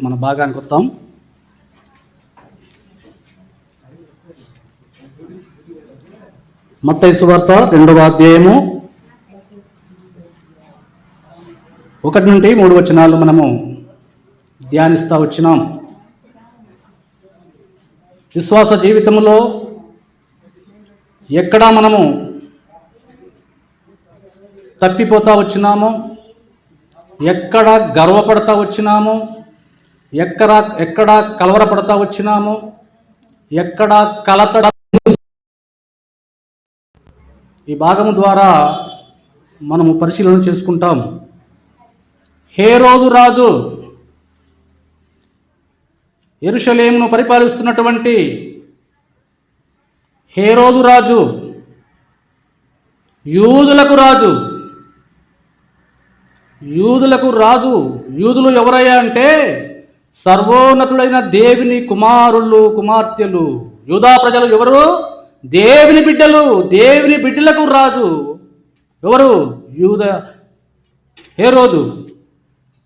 మన భాగానికి వస్తాం. మత్తయి సువార్త 2వ అధ్యాయము 1 నుండి 3 వచనాలు మనము ధ్యానిస్తూ వచ్చినాం. విశ్వాస జీవితంలో ఎక్కడ మనము తప్పిపోతా వచ్చినామో, ఎక్కడ గర్వపడతా వచ్చినామో, ఎక్కడ కలవరపడతా వచ్చినామో, ఎక్కడ కలత, ఈ భాగము ద్వారా మనము పరిశీలన చేసుకుంటాం. హేరోదు రాజు, యెరూషలేమును పరిపాలిస్తున్నటువంటి హేరోదు రాజు, యూదులకు రాజు. యూదులు ఎవరయ్యా అంటే సర్వోన్నతుడైన దేవుని కుమారులు, కుమార్తెలు. యూదా ప్రజలు ఎవరు? దేవుని బిడ్డలు. దేవుని బిడ్డలకు రాజు ఎవరు? హేరోదు.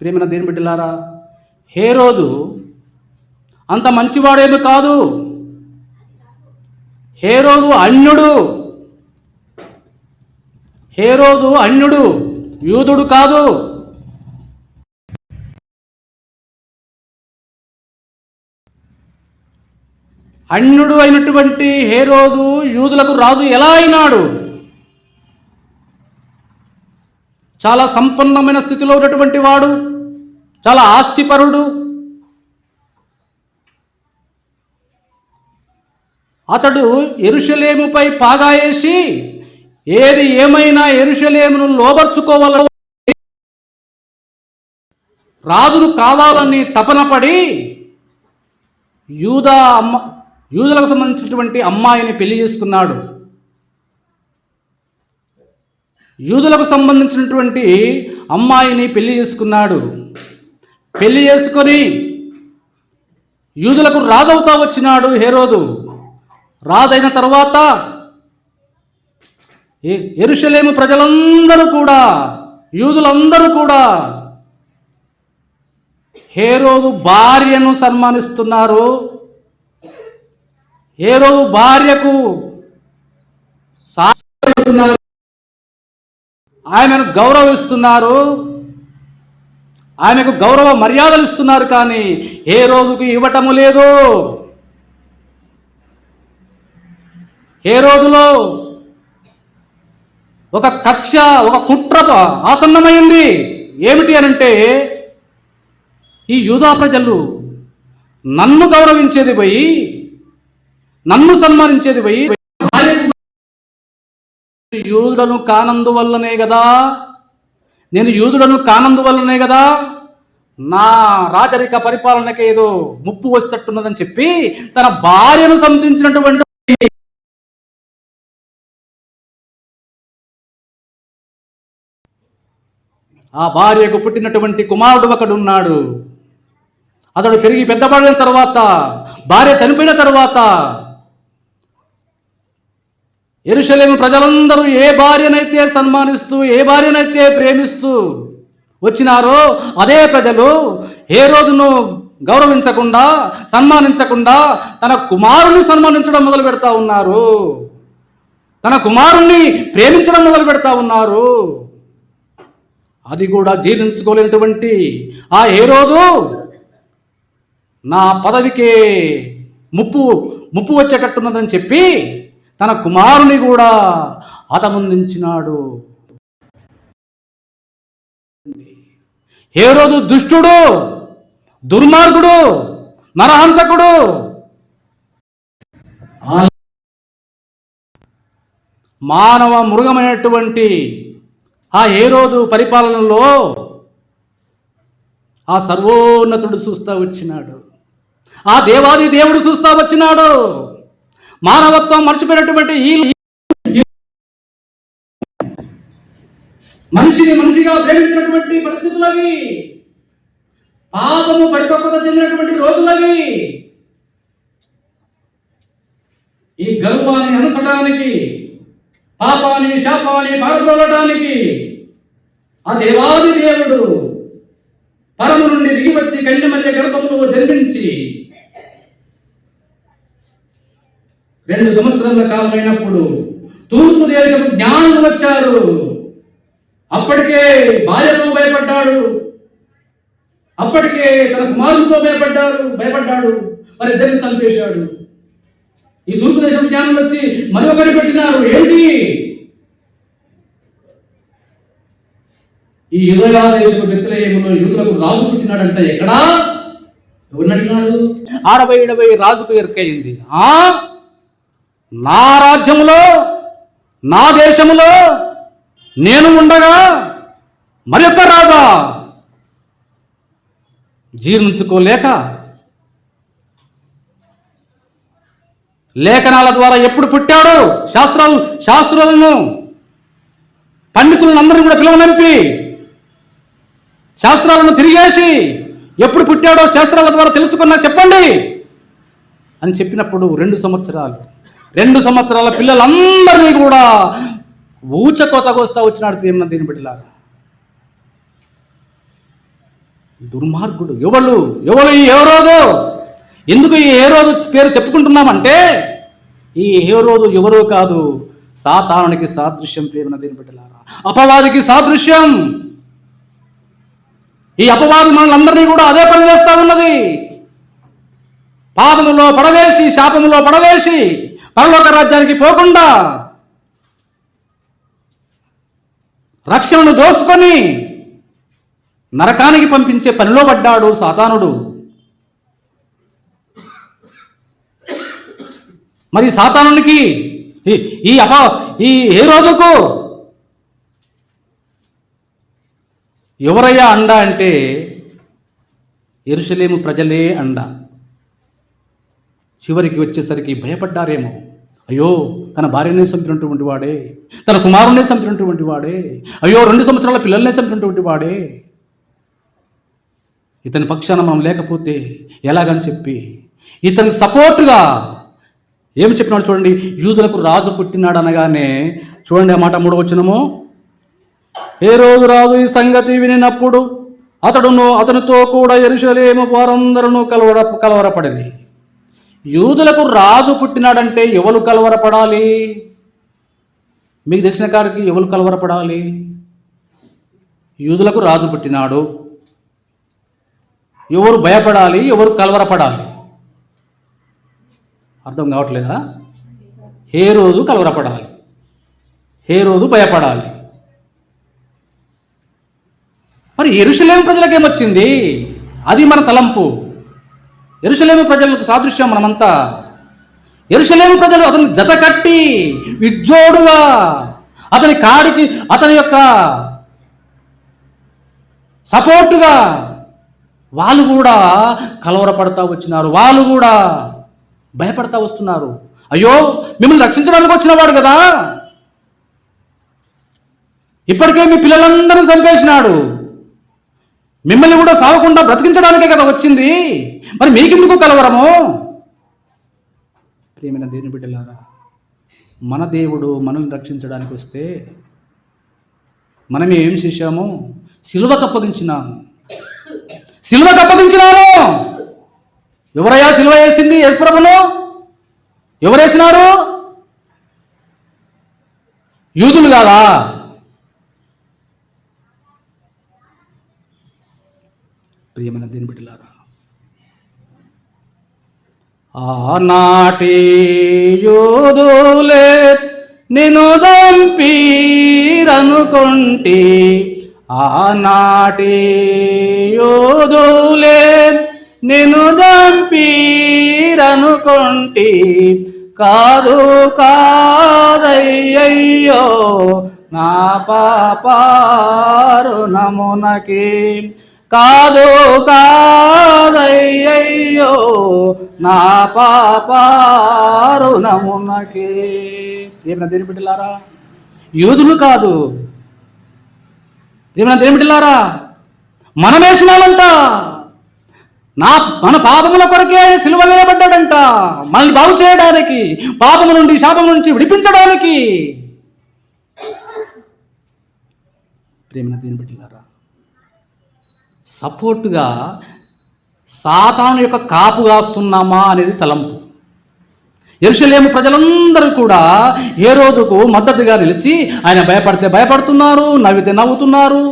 ప్రేమైన దేవుని బిడ్డలారా, హేరోదు అంత మంచివాడేమి కాదు. హేరోదు అన్యుడు, యూదుడు కాదు. అన్యుడు అయినటువంటి హేరోదు యూదులకు రాజు ఎలా అయినాడు? చాలా సంపన్నమైన స్థితిలో ఉన్నటువంటి వాడు, చాలా ఆస్తిపరుడు. అతడు యెరూషలేముపై పాగా వేసి ఏది ఏమైనా యెరూషలేమును లోబర్చుకోవాలని, రాజును కావాలని తపనపడి యూదులకు సంబంధించినటువంటి అమ్మాయిని పెళ్లి చేసుకున్నాడు. యూదులకు సంబంధించినటువంటి అమ్మాయిని పెళ్లి చేసుకొని యూదులకు రాజవుతా వచ్చినాడు హేరోదు. రాజైన తర్వాత యెరూషలేము ప్రజలందరూ కూడా, యూదులందరూ కూడా హేరోదు భార్యను సన్మానిస్తున్నారు. హేరోదు భార్యకు ఆమెను గౌరవిస్తున్నారు, ఆమెకు గౌరవ మర్యాదలు ఇస్తున్నారు. కానీ హేరోదుకు ఇవ్వటము లేదు. హేరోదులో ఒక కక్ష, ఒక కుట్ర ఆసన్నమైంది. ఏమిటి అనంటే, ఈ యూదా ప్రజలు నన్ను గౌరవించేది పోయి, నన్ను సన్మానించేది పోయి, యూదులను కానందువల్లనే కదా నా రాజరిక పరిపాలనకి ఏదో ముప్పు వస్తట్టున్నదని చెప్పి తన భార్యను సంధించినటువంటి ఆ భార్యకు పుట్టినటువంటి కుమారుడు ఒకడున్నాడు. అతడు పెరిగి పెద్దపడిన తర్వాత, భార్య చనిపోయిన తర్వాత, యెరూషలేము ప్రజలందరూ ఏ భార్యనైతే సన్మానిస్తూ, ఏ భార్యనైతే ప్రేమిస్తూ వచ్చినారో అదే ప్రజలు హేరోదును గౌరవించకుండా, సన్మానించకుండా తన కుమారుని సన్మానించడం మొదలు పెడతా ఉన్నారు. తన కుమారుణ్ణి ప్రేమించడం మొదలు పెడతా ఉన్నారు. అది కూడా జీర్ణించుకోలేనటువంటి ఆ హేరోదు నా పదవికే ముప్పు వచ్చేటట్టున్నదని చెప్పి తన కుమారుని కూడా హతముందించినాడు. హేరోదు దుష్టుడు, దుర్మార్గుడు, నరహంతకుడు. మానవ మృగమైనటువంటి ఆ హేరోదు పరిపాలనలో ఆ సర్వోన్నతుడు చూస్తా వచ్చినాడు. ఆ దేవాది దేవుడు చూస్తా వచ్చినాడు. మానవత్వం మర్చిపోయినటువంటి ఈ మనిషిగా ప్రేమించినటువంటి పరిస్థితులవి, పాపము పరిపక్వత చెందినటువంటి రోజులవి, ఈ గర్వాన్ని అనసడానికి, పాపాన్ని శాపాన్ని పారదోలడానికి ఆ దేవాది దేవుడు పరము నుండి దిగి వచ్చి కన్యమర్య గర్భములో జన్మించి 2 సంవత్సరాల కాలం అయినప్పుడు తూర్పు దేశపు జ్ఞానులు వచ్చారు. అప్పటికే భార్యతో భయపడ్డాడు, అప్పటికే తన కుమారులతో భయపడ్డాడు. మరి ఇద్దరిని చంపేశాడు. ఈ తూర్పు దేశం జ్ఞానులు వచ్చి మరి ఒకరి పెట్టినారు. ఏంటి? ఈ యూదయ దేశపు బెత్లెహేములో యూదులకు రాజు పుట్టినాడంట. ఎక్కడా? ఎవరిని అడిగినాడు? 60 రాజుకు ఎరుకయింది. నా రాజ్యములో, నా దేశములో నేను ఉండగా మరి ఒక్క రాజా? జీర్ణించుకోలేక లేఖనాల ద్వారా ఎప్పుడు పుట్టాడు? శాస్త్రులను పండితులను అందరినీ కూడా పిలువనంపి శాస్త్రాలను తిరిగేసి ఎప్పుడు పుట్టాడో శాస్త్రాల ద్వారా తెలుసుకున్నా చెప్పండి అని చెప్పినప్పుడు 2 సంవత్సరాల పిల్లలందరినీ కూడా ఊచకోతకొస్తా వచ్చినాడు. ప్రేమ దీని బిడ్డలారా, దుర్మార్గుడు. ఎవరు ఈ హేరోదు? ఎందుకు ఈ హేరోదు పేరు చెప్పుకుంటున్నామంటే ఈ హేరోదు ఎవరో కాదు, సాతానునికి సాదృశ్యం. ప్రేమ దీని బిడ్డలారా, అపవాదికి సాదృశ్యం. ఈ అపవాది మనలందరినీ కూడా అదే పని చేస్తా ఉన్నది. పాపములో పడవేసి, శాపములో పడవేసి పరలోక రాజ్యానికి పోకుండా రక్షణను దోసుకొని నరకానికి పంపించే పనిలో పడ్డాడు సాతానుడు. మరి సాతానునికి ఈ హేరోదుకు ఎవరయ్యా అండ అంటే యెరూషలేము ప్రజలే అండ. చివరికి వచ్చేసరికి భయపడ్డారేమో. అయ్యో, తన భార్యనే చంపినటువంటి వాడే, తన కుమారుణ్ణే చంపినటువంటి వాడే, అయ్యో 2 సంవత్సరాల పిల్లల్నే చంపినటువంటి వాడే, ఇతని పక్షాన మనం లేకపోతే ఎలాగని చెప్పి ఇతనికి సపోర్టుగా ఏం చెప్పినాడు చూడండి. యూదులకు రాజు పుట్టినాడు అనగానే చూడండి ఆ మాట 3వ వచనము. హేరోదు రాజు ఈ సంగతి వినినప్పుడు అతనితో కూడా యెరూషలేము వారందరూ కలవరపడింది. యూదులకు రాజు పుట్టినాడంటే ఎవరు కలవరపడాలి? మీకు తెలిసిన కాడికి ఎవరు కలవరపడాలి? యూదులకు రాజు పుట్టినాడు, ఎవరు భయపడాలి? ఎవరు కలవరపడాలి? అర్థం కావట్లేదా? హేరోదు కలవరపడాలి, హేరోదు భయపడాలి. మరి యెరూషలేము ప్రజలకేమొచ్చింది? అది మన తలంపు. యెరూషలేము ప్రజలకు సాదృశ్యం మనమంతా. యెరూషలేము ప్రజలు అతని జత కట్టి విజ్జోడుగా అతని కాడికి, అతని యొక్క సపోర్టుగా వాళ్ళు కూడా కలవరపడతా వచ్చినారు, వాళ్ళు కూడా భయపడతా వస్తున్నారు. అయ్యో, మిమ్మల్ని రక్షించడానికి వచ్చినవాడు కదా, ఇప్పటికే మీ పిల్లలందరినీ చంపేసినాడు, మిమ్మల్ని కూడా సావకుండా బ్రతికించడానికే కదా వచ్చింది, మరి మీకెందుకు కలవరము? ప్రియమైన దేవుని బిడ్డలారా, మన దేవుడు మనల్ని రక్షించడానికి వస్తే మనం ఏం చేశాము? సిలువకు అప్పగించినాము. ఎవరయ్యా సిలువ వేసింది? యేసుప్రభును ఎవరు వేసినారు? యూదులు కాదా? ప్రియమైన దేవుని బిడ్డలారా, ఆనాటి యూదులే నిన్ను దంపీరనుకుంటి, ఆనాటి యూదులే నిన్ను దంపీరనుకుంటి, కాదు కాదయ్యయ్యో నా పాపారుణమునకి, కాదు కాదయ్యయ్యో నా పాపారుణమునకి. ఏమైనా దేని బిడ్డలారా, యూదులు కాదు. ఏమైనా దేని బిడ్డలారా, మనం వేసినామంట. మన పాపముల కొరకే సిలువ వేయబడ్డాడంట, మనల్ని బాగు చేయడానికి, పాపము నుండి శాపము నుంచి విడిపించడానికి. ప్రేమన దేని బిడ్డలారా, సపోర్టుగా సాతాను యొక్క కాపు కాస్తున్నామా అనేది తలంపు. యెరూషలేము ప్రజలందరూ కూడా హేరోదుకు మద్దతుగా నిలిచి ఆయన భయపడితే భయపడుతున్నారు, నవ్వితే నవ్వుతున్నారు.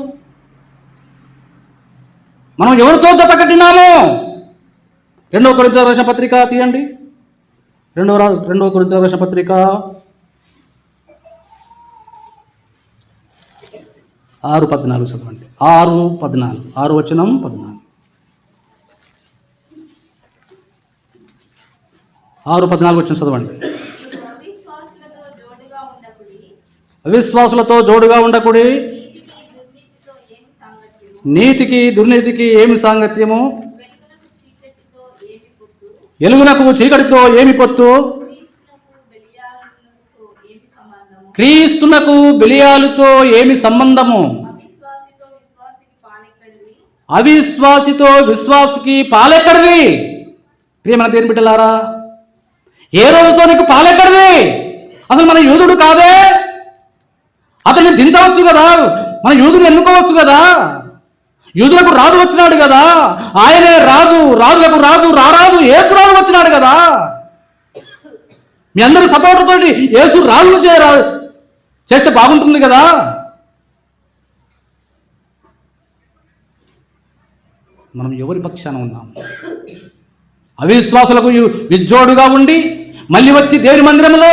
మనం ఎవరితో జత కట్టినాము? 2 కొరింథీయులకు రాసిన పత్రిక తీయండి. 2 కొరింథీయులకు రాసిన పత్రిక 6:14 చదవండి. 6:14 6 వచనం 14. 6:14 వచ్చిన చదవండి. అవిశ్వాసులతో జోడుగా ఉండకుడి, నీతికి దుర్నీతికి ఏమి సాంగత్యము, ఎలుగునకు చీకటితో ఏమి పొత్తు, క్రీస్తునకు బెలియాలుతో ఏమి సంబంధము, అవిశ్వాసితో విశ్వాసికి పాలెక్కడిది? ప్రియమైన దేవుని బిడ్డలారా, ఏ రోజుతో నీకు పాలెక్కడిది? అసలు మన యూదుడు కాదే, అతన్ని దించవచ్చు కదా, మన యూదుని ఎన్నుకోవచ్చు కదా, యూదులకు రాజు వచ్చినాడు కదా, ఆయనే రాజు, రాజులకు రాజు, రారాజు యేసు రాజు వచ్చినాడు కదా. మీ అందరి సపోర్ట్ తోటి యేసు రాజును చేస్తే బాగుంటుంది కదా. మనం ఎవరి పక్షాన ఉన్నాం? అవిశ్వాసులకు విజ్జోడుగా ఉండి మళ్ళీ వచ్చి దేవుని మందిరంలో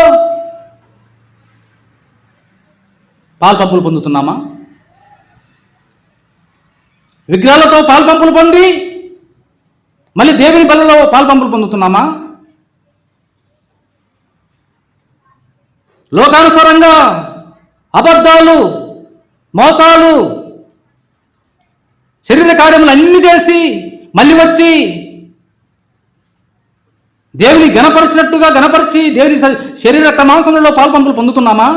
పాల్పంపులు పొందుతున్నామా? విగ్రహాలతో పాల్పంపులు పొంది మళ్ళీ దేవుని బలలో పాల్పంపులు పొందుతున్నామా? లోకానుసారంగా అబద్ధాలు, మోసాలు, శరీర కార్యములు అన్ని చేసి మళ్ళీ వచ్చి దేవుని గణపరిచినట్టుగా గణపరిచి దేవుని శరీర మాంసంలో పాల్పంపులు పొందుతున్నామా?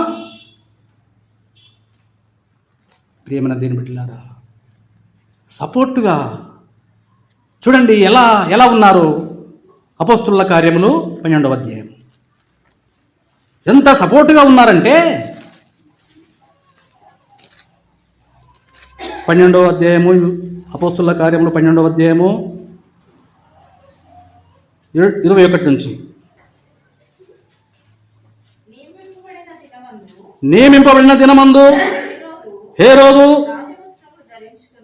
ప్రియమైన దేవుని బిడ్డలారా, సపోర్టుగా చూడండి ఎలా ఉన్నారు అపోస్తుల కార్యములు 12వ అధ్యాయం. ఎంత సపోర్టుగా ఉన్నారంటే 12వ అధ్యాయము అపోస్తుల కార్యములు 12వ అధ్యాయము 21 నుంచి. నియమింపబడిన దినమందు హేరోదు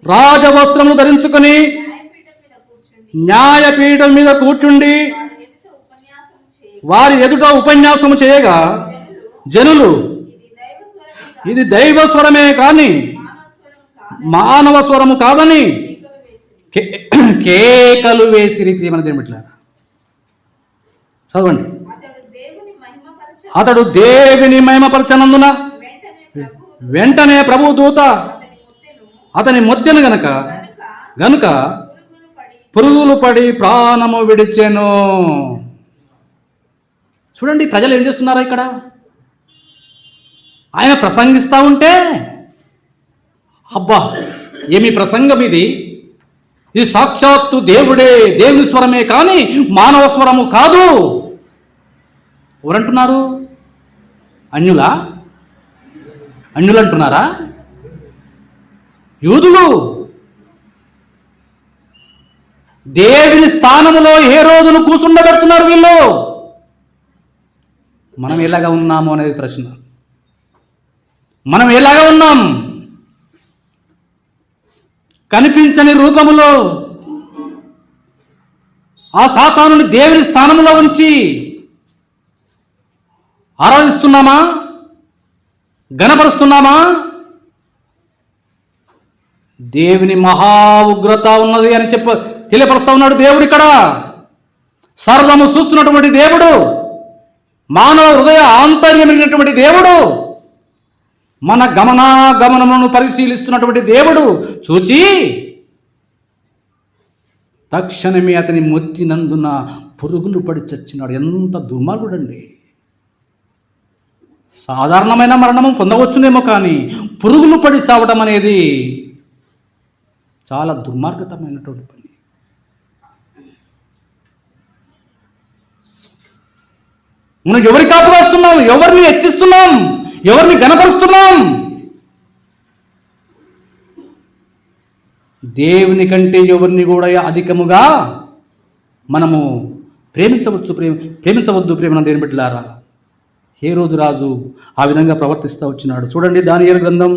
రాజవస్త్రము ధరించుకొని న్యాయపీఠం మీద కూర్చుండి వారి ఎదుట ఉపన్యాసము చేయగా జనులు ఇది దైవ స్వరమే కానీ మానవ స్వరము కాదని కేకలు వేసిరి. ప్రియమైన దేవుని బిడ్డలారా, చదవండి. అతడు దేవుని మహిమపరచనందున వెంటనే ప్రభు దూత అతని మొత్తెను గనుక పురుగులు పడి ప్రాణము విడిచెను. చూడండి ప్రజలు ఏం చేస్తున్నారా ఇక్కడ? ఆయన ప్రసంగిస్తూ ఉంటే అబ్బా ఏమి ప్రసంగం ఇది సాక్షాత్తు దేవుడే, దేవుని స్వరమే కానీ మానవ స్వరము కాదు. ఎవరంటున్నారు? అన్యులు అంటున్నారా? యూదులు. దేవుని స్థానములో హేరోదును కూసుండబెడుతున్నారు వీళ్ళు. మనం ఎలాగా ఉన్నాము అనేది ప్రశ్న. మనం ఎలాగా ఉన్నాం? కనిపించని రూపములో ఆ సాతానుని దేవుని స్థానంలో ఉంచి ఆరాధిస్తున్నామా? గణపరుస్తున్నామా? దేవుని మహా ఉగ్రత ఉన్నది అని తెలియపరుస్తా ఉన్నాడు దేవుడు ఇక్కడ. సర్వము చూస్తున్నటువంటి దేవుడు, మానవ హృదయ ఆంతర్యమైనటువంటి దేవుడు, మన గమనములను పరిశీలిస్తున్నటువంటి దేవుడు చూచి తక్షణమే అతని మొత్తినందున పురుగులు పడి చచ్చినాడు. ఎంత దుర్మార్గుడండి! సాధారణమైన మరణము పొందవచ్చునేమో కానీ పురుగులు పడి సావడం అనేది చాలా దుర్మార్గతమైనటువంటి పని. మనం ఎవరి కాపు కాస్తున్నాం? ఎవరిని హెచ్చిస్తున్నాం? ఎవరిని గణపరుస్తున్నాం? దేవుని కంటే ఎవరిని కూడా అధికముగా మనము ప్రేమించవద్దు ప్రేమన దేవుని బిడ్డలారా. హేరోదు రాజు ఆ విధంగా ప్రవర్తిస్తూ వచ్చినాడు. చూడండి దానియేలు గ్రంథం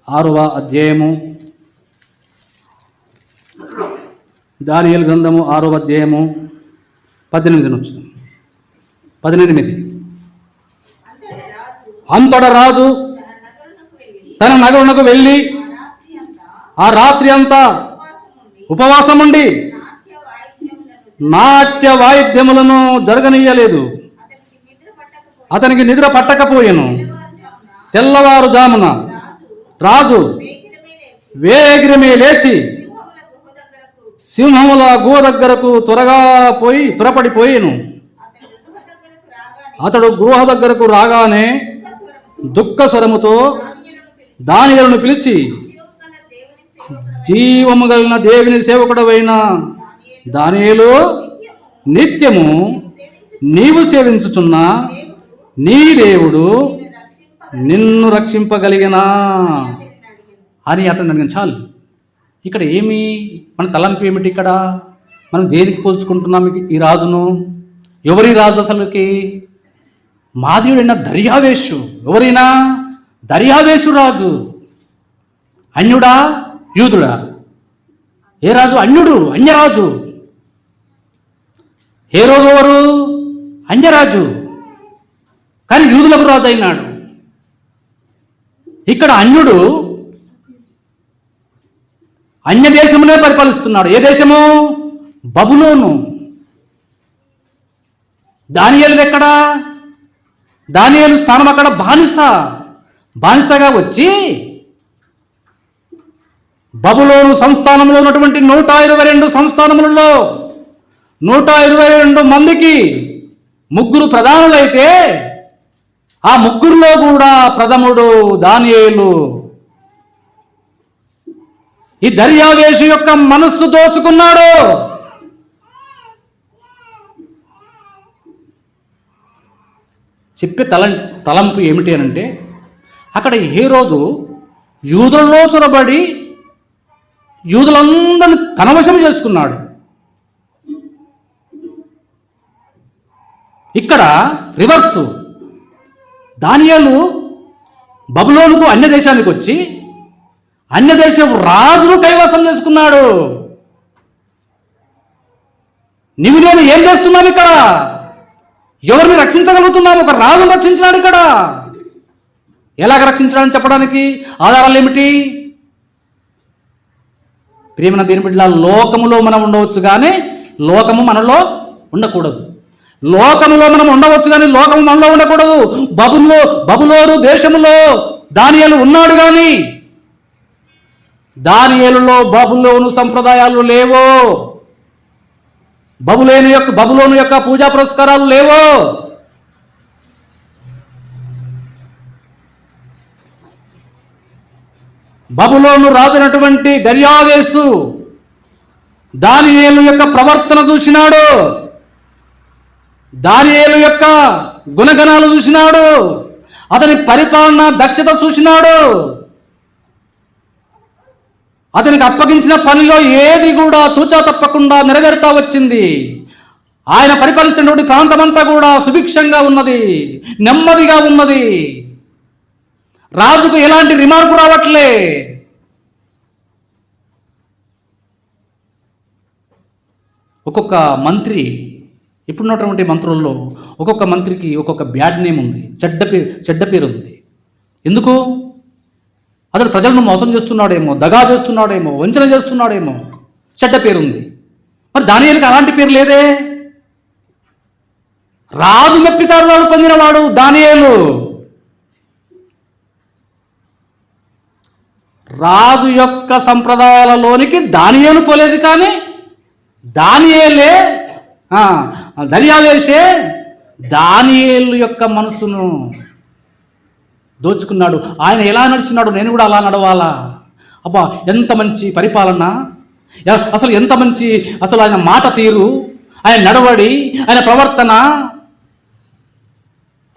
6వ అధ్యాయము. దానియేలు గ్రంథము 6వ అధ్యాయము 18. అంతటా రాజు తన నగరునకు వెళ్ళి ఆ రాత్రి అంతా ఉపవాసం ఉండి నాట్య వాయిద్యములను జరగనీయలేదు. అతనికి నిద్ర పట్టకపోయెను. తెల్లవారుజామున రాజు వేగిరమే లేచి సింహముల గుహ దగ్గరకు త్వరపడిపోయేను. అతడు గృహ దగ్గరకు రాగానే దుఃఖ స్వరముతో దానియేలును పిలిచి, జీవము కలిగిన దేవుని సేవకుడవైన దానియేలు, నిత్యము నీవు సేవించుచున్న నీ దేవుడు నిన్ను రక్షింపగలిగినా అని అతను అడిగాను. చాలు. ఇక్కడ ఏమి మన తలంపు ఏమిటి? ఇక్కడ మనం దేనికి పోల్చుకుంటున్నాం ఈ రాజును? ఎవరి రాజు అసలుకి? మాదీయుడైన దర్యావేషు. ఎవరైనా? దర్యావేషు రాజు. అన్యుడా యూదుడా? ఏ రాజు? అన్యరాజు. హేరోదు ఎవరు? అన్యరాజు, కానీ యూదులకు రాజు అయినాడు. ఇక్కడ అన్యుడు అన్య దేశమునే పరిపాలిస్తున్నాడు. ఏ దేశము? బబులోను. దానియేలు ఎక్కడా? దానియేలు స్థానం అక్కడ బానిసగా వచ్చి బబులోను సంస్థానంలో ఉన్నటువంటి 122 సంస్థానములలో 122 మందికి 3 ప్రధానులైతే ఆ 3లో కూడా ప్రథముడు దానియేలు. ఈ దర్యావేషు యొక్క మనస్సు దోచుకున్నాడు. చెప్పే తలంపు ఏమిటి అనంటే, అక్కడ హేరోదు యూదులలో చొరబడి యూదులందరినీ తన వశం చేసుకున్నాడు. ఇక్కడ రివర్సు. దానియేలు బబులోనుకు అన్య దేశానికి వచ్చి అన్య దేశం రాజును కైవసం చేసుకున్నాడు. నీవు నేను ఏం చేస్తున్నావు ఇక్కడ? ఎవరిని రక్షించగలుగుతున్నావు? ఒక రాజును రక్షించినాడు. ఇక్కడ ఎలాగ రక్షించడానికి చెప్పడానికి ఆధారాలు ఏమిటి? ప్రియమైన దేవుని బిడ్డలారా, లోకములో మనం ఉండవచ్చు కానీ లోకము మనలో ఉండకూడదు. లోకములో మనం ఉండవచ్చు కానీ లోకము మనలో ఉండకూడదు. బబులోను దేశములో దానియేలు ఉన్నాడు కానీ దానియేలులో బబులోను సంప్రదాయాలు లేవో. బబులోను యొక్క పూజా పురస్కారాలు లేవో. బబులోను రాజునటువంటి దర్యావేషు దానియేలు యొక్క ప్రవర్తన చూసినాడు. దానియేలు యొక్క గుణగణాలు చూసినాడు. అతని పరిపాలన దక్షత చూసినాడు. అతనికి అప్పగించిన పనిలో ఏది కూడా తూచా తప్పకుండా నెరవేరుతా వచ్చింది. ఆయన పరిపాలిస్తున్నటువంటి ప్రాంతమంతా కూడా సుభిక్షంగా ఉన్నది, నెమ్మదిగా ఉన్నది. రాజుకు ఎలాంటి రిమార్కు రావట్లే. ఒక్కొక్క మంత్రి, ఇప్పుడున్నటువంటి మంత్రుల్లో ఒక్కొక్క మంత్రికి ఒక్కొక్క బ్యాడ్ నేమ్ ఉంది, చెడ్డ పేరు ఉంది. ఎందుకు? అతడు ప్రజలను మోసం చేస్తున్నాడేమో, దగా చేస్తున్నాడేమో, వంచన చేస్తున్నాడేమో, చెడ్డ పేరుంది. మరి దానియేలుకి అలాంటి పేరు లేదే. రాజు మెప్పితారుదాలు పొందినవాడు దానియేలు. రాజు యొక్క సంప్రదాయాలలోనికి దానియేలు పోలేదు, కానీ దానియేలే దర్యావేషే దానియేలు యొక్క మనసును దోచుకున్నాడు. ఆయన ఎలా నడుచున్నాడు, నేను కూడా అలా నడవాలా? అబ్బా, ఎంత మంచి పరిపాలన! అసలు ఎంత మంచి ఆయన మాట తీరు, ఆయన నడవడి, ఆయన ప్రవర్తన.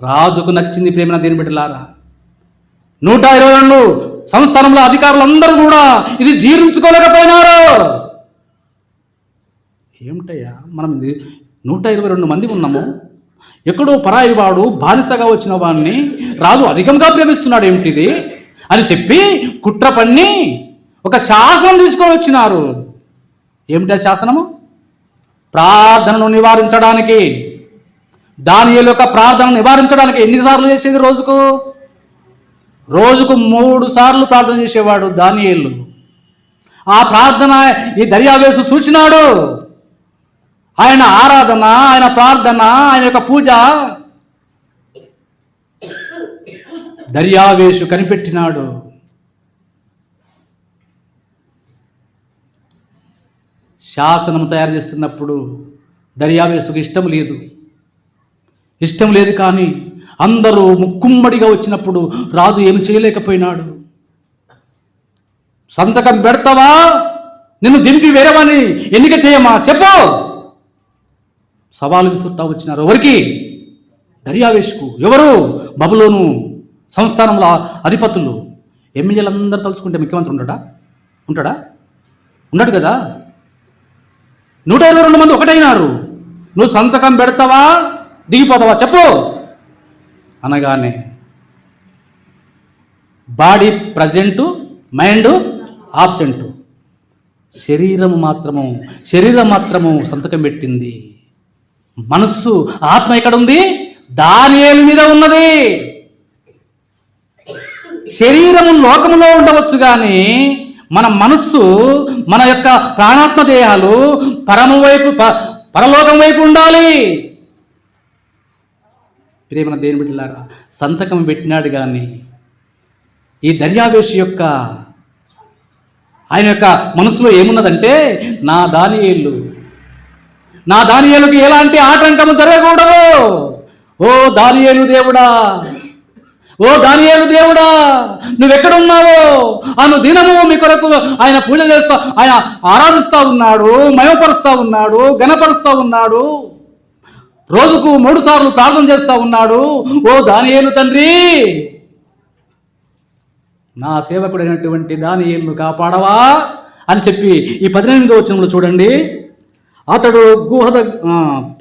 రాజుకు నచ్చింది ప్రేమ దేని బిడ్డలారా. 122 సంస్థానంలో అధికారులందరూ కూడా ఇది జీర్ణించుకోలేకపోయినారు. ఏమిటయ్యా, మనం 122 మంది ఉన్నాము, ఎక్కడో పరాయి వాడు బానిసగా వచ్చిన వాడిని రాజు అధికంగా ప్రేమిస్తున్నాడు ఏమిటిది అని చెప్పి కుట్ర పన్ని ఒక శాసనం తీసుకొని వచ్చినారు. ఏమిటా శాసనము? ప్రార్థనను నివారించడానికి, దానియేలు యొక్క ప్రార్థనను నివారించడానికి ఎన్నిసార్లు చేసేది? రోజుకు 3 సార్లు ప్రార్థన చేసేవాడు దానియేలు. ఆ ప్రార్థన ఈ దర్యావేషు చూసినాడు. ఆయన ఆరాధన, ఆయన ప్రార్థన, ఆయన యొక్క పూజ దర్యావేషు కనిపెట్టినాడు. శాసనం తయారు చేస్తున్నప్పుడు దర్యావేషుకు ఇష్టం లేదు కానీ అందరూ ముక్కుమ్మడిగా వచ్చినప్పుడు రాజు ఏమి చేయలేకపోయినాడు. సంతకం పెడతావా, నిన్ను దింపి వేరేవాని ఎన్నిక చేయమా చెప్పు, సవాలు విసురుతా వచ్చినారు. ఎవరికి? దర్యావేషుకు. ఎవరు? బబులోను సంస్థానంలో అధిపతులు. ఎమ్మెల్యేలందరూ తలుచుకుంటే ముఖ్యమంత్రి ఉంటాడా? ఉన్నాడు కదా. 122 మంది ఒకటైనారు. నువ్వు సంతకం పెడతావా, దిగిపోతావా చెప్పు అనగానే బాడీ ప్రజెంటు, మైండ్ ఆబ్సెంటు, శరీరం మాత్రము సంతకం పెట్టింది. మనస్సు, ఆత్మ ఎక్కడుంది? దానియేలు మీద ఉన్నది. శరీరము లోకములో ఉండవచ్చు కానీ మన మనస్సు, మన యొక్క ప్రాణాత్మ దేహాలు పరలోకం వైపు ఉండాలి. ప్రేమన దేని బిడ్డలారా, సంతకం పెట్టినాడు కానీ ఈ దర్యావేషు యొక్క ఆయన యొక్క మనసులో ఏమున్నదంటే, నా దానియేలుకి ఎలాంటి ఆటంకము జరగకూడదు. ఓ దానియేలు దేవుడా నువ్వెక్కడున్నావో అను దినము మీ కొరకు ఆయన పూజ చేస్తా, ఆయన ఆరాధిస్తూ ఉన్నాడు, మయపరుస్తూ ఉన్నాడు, ఘనపరుస్తూ ఉన్నాడు, రోజుకు 3 సార్లు ప్రార్థన చేస్తూ ఉన్నాడు. ఓ దానియేలు తండ్రి, నా సేవకుడైనటువంటి దానియేలును కాపాడవా అని చెప్పి ఈ 18వ వచనంలో చూడండి. అతడు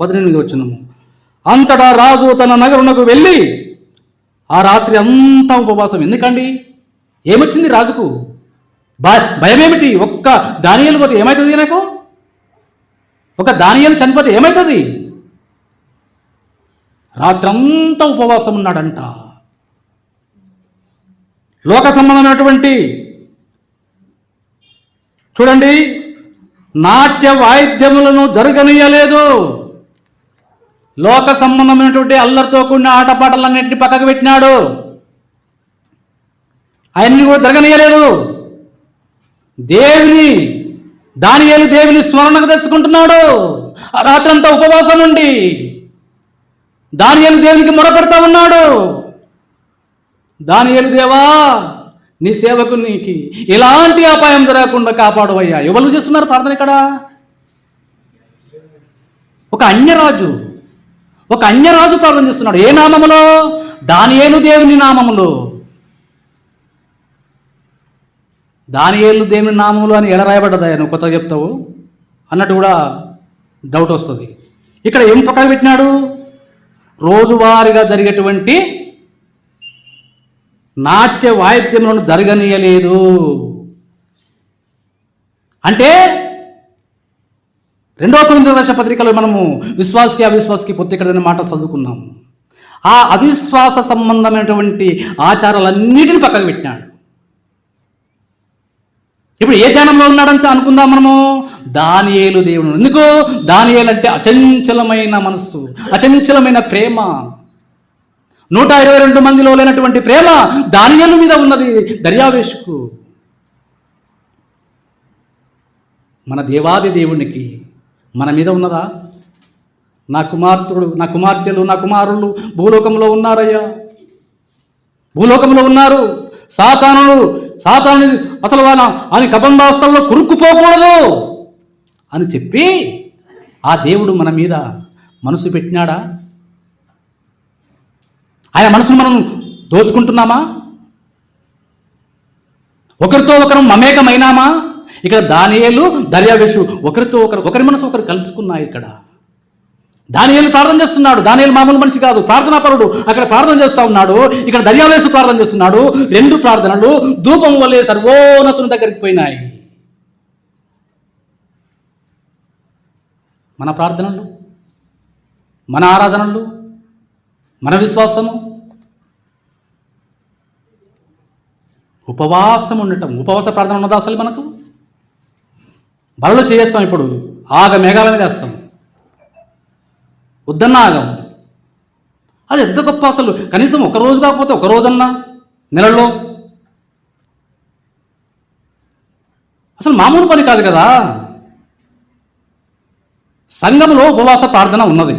18వ వచనము, అంతటా రాజు తన నగరునకు వెళ్ళి ఆ రాత్రి అంతా ఉపవాసం. ఎందుకండి? ఏమొచ్చింది రాజుకు? భయం ఏమిటి? ఒక్క దానియేలు పోతే ఏమవుతుంది? నాకు ఒక దానియేలు చనిపోతే ఏమవుతుంది? రాత్రంతా ఉపవాసం ఉన్నాడంట. లోక సంబంధమైనటువంటి చూడండి, నాట్య వాయిద్యములను జరగనీయలేదు. లోక సంబంధమైనటువంటి అల్లరితో కూడిన ఆటపాటలన్నింటినీ పక్కకు పెట్టినాడు. అవన్నీ కూడా జరగనీయలేదు. దానియేలు దేవుని స్మరణకు తెచ్చుకుంటున్నాడు. ఆ రాత్రంతా ఉపవాసం ఉండి దానియేలు దేవునికి మొరపెడతా ఉన్నాడు. దానియేలు దేవా, నీ సేవకునికి ఎలాంటి అపాయం జరగకుండా కాపాడవయ్యా. ఎవరు చేస్తున్నారు ప్రార్థన ఇక్కడ? ఒక అన్యరాజు ప్రార్థన చేస్తున్నాడు. ఏ నామములో? దానియేలు దేవుని నామములో. దానియేలు దేవుని నామములు అని ఎలా రాయబడ్డదా? నువ్వు కొత్తగా చెప్తావు అన్నట్టు కూడా డౌట్ వస్తుంది. ఇక్కడ ఏం పక్కన పెట్టినాడు? రోజువారీగా జరిగేటువంటి నాట్య వాయిద్యములను జరగనీయలేదు. అంటే 2 కొరింథీయుల రాసిన పత్రికలో మనము విశ్వాసకి అవిశ్వాసకి పొత్తికడైన మాట చదువుకున్నాం. ఆ అవిశ్వాస సంబంధమైనటువంటి ఆచారాలన్నిటిని పక్కకు పెట్టినాడు. ఇప్పుడు ఏ ధ్యానంలో ఉన్నాడంటే అనుకుందాం మనము, దానియేలు దేవుడు. ఎందుకు? దానియేలు అంటే అచంచలమైన మనస్సు, అచంచలమైన ప్రేమ. 122 మందిలో లేనటువంటి ప్రేమ దానియేలు మీద ఉన్నది దర్యావేషుకు. మన దేవాది దేవునికి మన మీద ఉన్నదా? నా కుమార్తెలు, నా కుమారులు భూలోకంలో ఉన్నారయ్యా, భూలోకంలో ఉన్నారు. సాతాను అసలు అని కబంధాస్తల్లో కురుక్కుపోకూడదు అని చెప్పి ఆ దేవుడు మన మీద మనసు పెట్టినాడా? ఆయన మనసును మనం దోచుకుంటున్నామా? ఒకరితో ఒకరు మమేకమైనామా? ఇక్కడ దానియేలు దర్యావేషు ఒకరి మనసు ఒకరు కలుసుకున్నాయి. ఇక్కడ దానియేలు ప్రార్థన చేస్తున్నాడు. దానియేలు మామూలు మనిషి కాదు, ప్రార్థనాపరుడు. అక్కడ ప్రార్థన చేస్తూ ఉన్నాడు, ఇక్కడ దర్యావేషు ప్రార్థన చేస్తున్నాడు. రెండు ప్రార్థనలు ధూపం వల్లే సర్వోన్నతుని దగ్గరికి పోయినాయి. మన ప్రార్థనలు, మన ఆరాధనలు, మన విశ్వాసము, ఉపవాసం ఉండటం. ఉపవాస ప్రార్థన ఉన్నదా అసలు మనకు? బలలో చేస్తాం, ఇప్పుడు మేఘాల మీద వేస్తాం, వద్దన్న ఆగం. అది ఎంత గొప్ప అసలు. కనీసం ఒక రోజు కాకపోతే ఒక రోజన్నా నెలలో అసలు మామూలు పని కాదు కదా. సంఘంలో ఉపవాస ప్రార్థన ఉన్నది.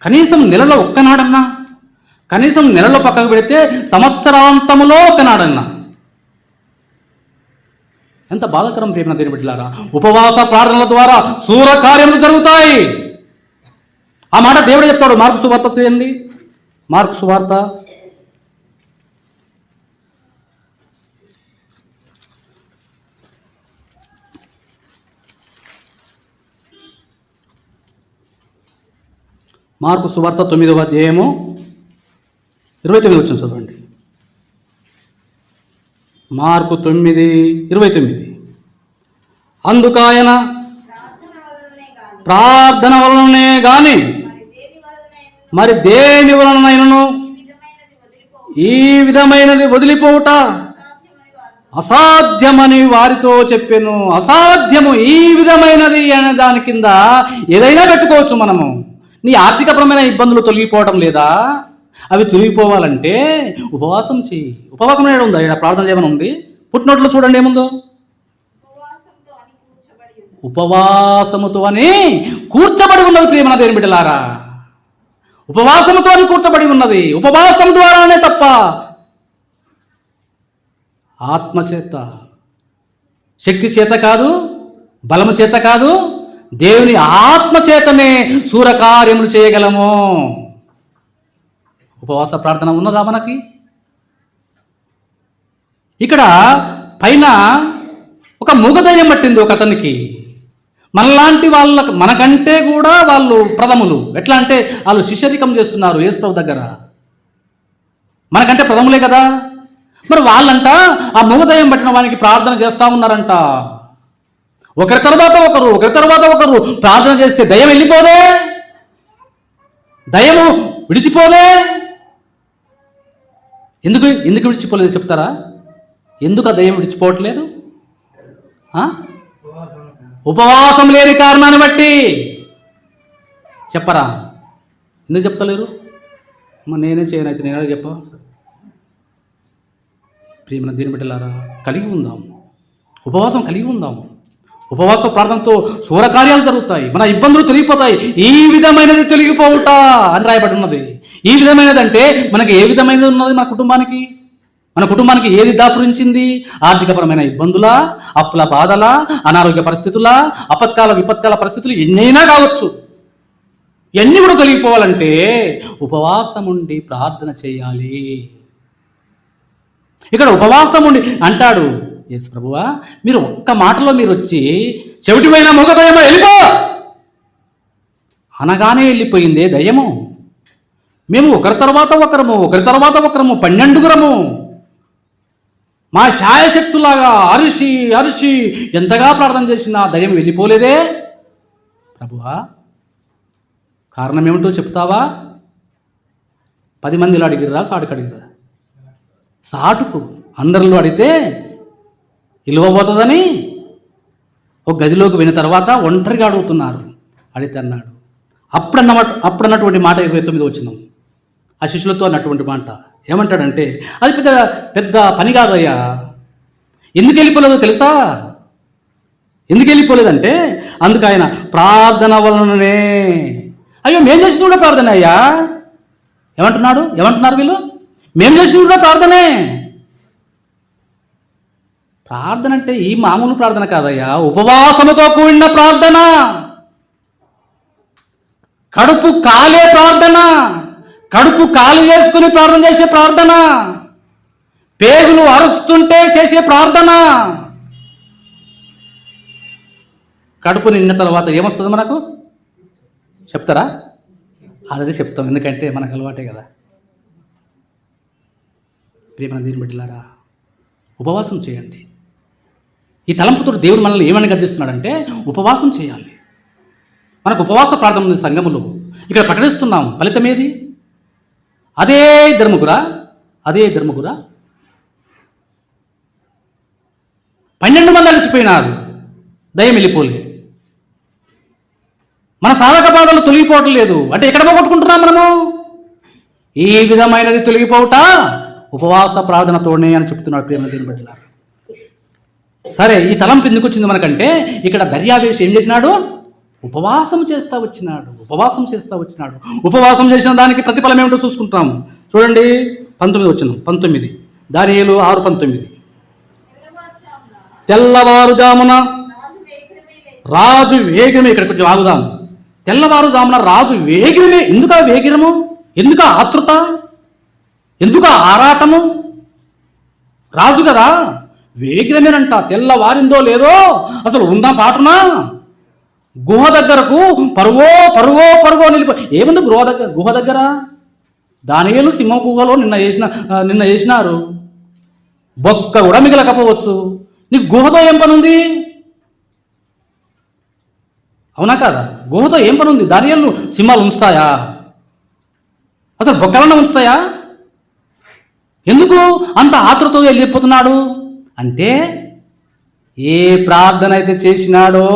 కనీసం నెలలో ఒక్కనాడన్నా, కనీసం నెలలో పక్కకు పెడితే సంవత్సరాంతములో ఒక్కనాడన్నా. ఎంత బాధాకరం ప్రియమైన దేవుని బిడ్డలారా. ఉపవాస ప్రార్థనల ద్వారా శూర కార్యములు జరుగుతాయి. ఆ మాట దేవుడే చెప్తాడు. మార్కు సువార్త చేయండి. మార్కు సువార్త 9వ అధ్యాయము 29 వచ్చిన చదవండి. మార్కు 9:29. అందుకాయన ప్రార్థన వలననే గాని మరి దేని వలనైనను ఈ విధమైనది వదిలిపోవుట అసాధ్యమని వారితో చెప్పాను. అసాధ్యము, ఈ విధమైనది అనే దాని కింద ఏదైనా పెట్టుకోవచ్చు మనము. నీ ఆర్థికపరమైన ఇబ్బందులు తొలగిపోవటం లేదా? అవి తొలగిపోవాలంటే ఉపవాసం చెయ్యి. ఉపవాసం అనేది ఉందా? ఇక్కడ ప్రార్థన చేయమని ఉంది. పుట్టినట్లు చూడండి ఏముందో, ఉపవాసముతో అని కూర్చబడి ఉన్నది. ప్రియమైన దేవుని బిడ్డలారా, ఉపవాసముతో అని కూర్చబడి ఉన్నది. ఉపవాసం ద్వారానే తప్ప ఆత్మచేత, శక్తి చేత కాదు, బలము చేత కాదు, దేవుని ఆత్మచేతనే శూరకార్యములు చేయగలము. ఉపవాస ప్రార్థన ఉన్నదా మనకి? ఇక్కడ పైన ఒక మూగదయ్యం పట్టింది ఒక అతనికి. మనలాంటి వాళ్ళకు, మనకంటే కూడా వాళ్ళు ప్రథములు. ఎట్లా అంటే వాళ్ళు శిష్యరికం చేస్తున్నారు యేసుప్రభు దగ్గర. మనకంటే ప్రథములే కదా. మరి వాళ్ళంట ఆ మూగదయ్యం పట్టిన వానికి ప్రార్థన చేస్తూ ఉన్నారంట. ఒకరి తర్వాత ఒకరు ప్రార్థన చేస్తే దయ్యం వెళ్ళిపోదే? దయ్యము విడిచిపోదే? ఎందుకు విడిచిపోలేదు చెప్తారా? ఎందుకు ఆ దయ్యం విడిచిపోవట్లేదు? ఉపవాసం లేని కారణాన్ని బట్టి. చెప్పరా? ఎందుకు చెప్తలేరు? నేనే చేయను, అయితే నేనే చెప్పా. ప్రియమైన దీని బిడ్డలారా, కలిగి ఉందాం, ఉపవాసం కలిగి ఉందాం. ఉపవాస ప్రార్థనతో శూరకార్యాలు జరుగుతాయి, మన ఇబ్బందులు తొలగిపోతాయి. ఈ విధమైనది తొలగిపోవుట అని రాయబడి ఉన్నది. ఈ విధమైనది అంటే మనకి ఏ విధమైనది ఉన్నది? మన కుటుంబానికి ఏది దాపురించింది? ఆర్థికపరమైన ఇబ్బందుల, అప్పుల బాధల, అనారోగ్య పరిస్థితుల, విపత్కాల పరిస్థితులు ఎన్నైనా కావచ్చు. ఇవన్నీ కూడా తొలగిపోవాలంటే ఉపవాసం ఉండి ప్రార్థన చేయాలి. ఇక్కడ ఉపవాసం ఉండి అంటాడు యేసు ప్రభువా, మీరు ఒక్క మాటలో మీరు వచ్చి చెవిటిపోయిన మూగదయ్యమో వెళ్ళిపో అనగానే వెళ్ళిపోయిందే దయ్యము. మేము ఒకరి తర్వాత ఒకరము 12 మా శాయశక్తులాగా అరిసి ఎంతగా ప్రార్థన చేసినా దయ్యం వెళ్ళిపోలేదే. ప్రభువా, కారణం ఏమిటో చెప్తావా? 10 మందిలో అడిగిర్రా, సాటుకు అడిగిర్రా? సాటుకు అందరిలో అడిగితే ఇలువబోతుందని ఒక గదిలోకి వెళ్ళిన తర్వాత ఒంటరిగా అడుగుతున్నారు. అడిగితే అన్నాడు, అప్పుడన్నటువంటి మాట 29 వచ్చినాం. ఆ శిష్యులతో అన్నటువంటి మాట ఏమంటాడంటే, అది పెద్ద పని కాదయ్యా. ఎందుకు వెళ్ళిపోలేదో తెలుసా? ఎందుకు వెళ్ళిపోలేదంటే అందుకు ఆయన ప్రార్థన వలననే. అయ్యో, మేము చేసింది కూడా ప్రార్థన అయ్యా. ఏమంటున్నారు వీళ్ళు? మేము చేసింది కూడా ప్రార్థనే. ప్రార్థన అంటే ఈ మామూలు ప్రార్థన కాదయ్యా, ఉపవాసముతో కూడిన ప్రార్థన. కడుపు కాలే ప్రార్థన, కడుపు కాలు చేసుకుని ప్రార్థన చేసే ప్రార్థన, పేగులు అరుస్తుంటే చేసే ప్రార్థన. కడుపు నిన్న తర్వాత ఏమొస్తుంది మనకు చెప్తారా? అదే చెప్తాం, ఎందుకంటే మనకు అలవాటే కదా. ప్రియమైన దేవుని బిడ్డలారా, ఉపవాసం చేయండి. ఈ తలంపుతో దేవుడు మనల్ని ఏమని గద్దిస్తున్నాడంటే ఉపవాసం చేయాలి. మనకు ఉపవాస ప్రార్థన ఉంది సంఘములో, ఇక్కడ ప్రకటిస్తున్నాం. ఫలితం ఏది? అదే ధర్మగురా 12 మంది అలసిపోయినారు, దయ్యం వెళ్ళిపోలే. మన సాధక బాధలు తొలగిపోవటం లేదు అంటే ఎక్కడ పోగొట్టుకుంటున్నాం మనము? ఈ విధమైనది తొలగిపోవట ఉపవాస ప్రార్థనతోనే అని చెప్తున్నాడు ప్రియమైన దేవుని బిడ్డలారా. సరే, ఈ తలంపు ఎందుకు వచ్చింది మనకంటే ఇక్కడ దర్యావేషి ఏం చేసినాడు? ఉపవాసం చేస్తా వచ్చినాడు. ఉపవాసం చేసిన దానికి ప్రతిఫలం ఏమిటో చూసుకుంటాము. చూడండి 19 దానియేలు 6:19. తెల్లవారుజామున రాజు వేగమే. ఇక్కడ కొంచెం ఆగుదాం. తెల్లవారుజామున రాజు వేగిరమే. ఎందుకు ఆ వేగిరము? ఎందుకు ఆ ఆతృత? ఎందుకు ఆ ఆరాటము? రాజు కదా, వేగిరమేనంట. తెల్లవారిందో లేదో అసలు ఉందా పాటునా గుహ దగ్గరకు పరుగో నిలిపో. ఏముంది గుహ దగ్గర? దానియేలు సింహ గుహలో నిన్న చేసినారు. బొక్క కూడా మిగలకపోవచ్చు. నీకు గుహతో ఏం పని ఉంది? అవునా కాదా? గుహతో ఏం పని ఉంది? దానియేలు సింహాలు ఉంచుతాయా? అసలు బొక్కలన్నా ఉంచుతాయా? ఎందుకు అంత ఆతృతతో వెళ్ళిపోతున్నాడు అంటే, ఏ ప్రార్థన అయితే చేసినాడో,